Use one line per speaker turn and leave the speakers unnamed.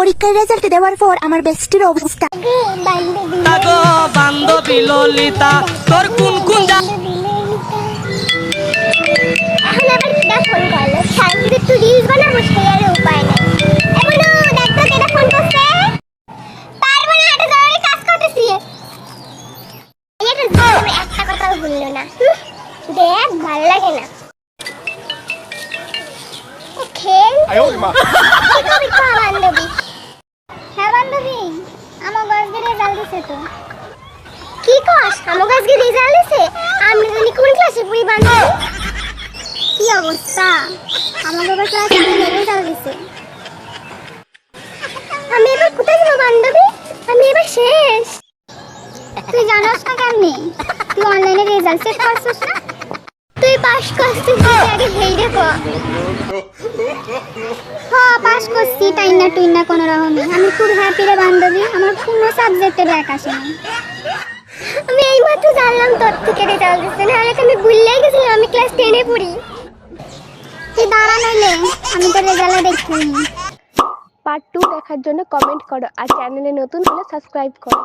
পরীক্ষার রেজাল্ট দেওয়ার পর আমার বেস্টির অবস্থা।
গো বান্ধবী ললিতা তোর কোন কোন
এখন আবার কিটা ফোন করলো সারাদিন একটু রিলস বানাবো সেই আর উপায় নাই। এখনো দেখতো কেটা ফোন করছে পারবো না এটা জরুরি কাজ করতেছি। এটা জরুরি একটা কথাও বললো না। দেখ ভালো লাগে না খেল বান্ধবী। হ্যাঁ বান্ধবী আমার আজকে রেজাল্ট দিছে তো। কি কস আমার আজকে রেজাল্ট দিছে? আমি জানি কোন ক্লাসে পড়ি বান্ধবী। কি অবস্থা আমার বাবার ক্লাসে রেজাল্ট দিছে। আমি এবার কোথায় যাবো বান্ধবী? আমি এবার শেষ। তুই জানাস না কেমনি? তুই অনলাইনে রেজাল্ট চেক করছিস না? তুই পাস করছিস আগে হেই দেখো। হ্যাঁ পাস করছি টাইনা টুইনা কোনো রকমে। আমি খুব হ্যাপি রে বান্ধবী, আমার কোনো সাবজেক্টে ব্যাক আসে না। আমি এই মাত্র জানলাম তোর থেকে রেজাল্ট দিচ্ছে, নাহলে তো আমি ভুললেই গেছিলাম আমি ক্লাস 10 এ পড়ি। তুই দাঁড়া নইলে আমি তোর রেজাল্ট দেখিনি।
পার্ট 2 দেখার জন্য কমেন্ট করো আর চ্যানেলে নতুন হলে সাবস্ক্রাইব করো।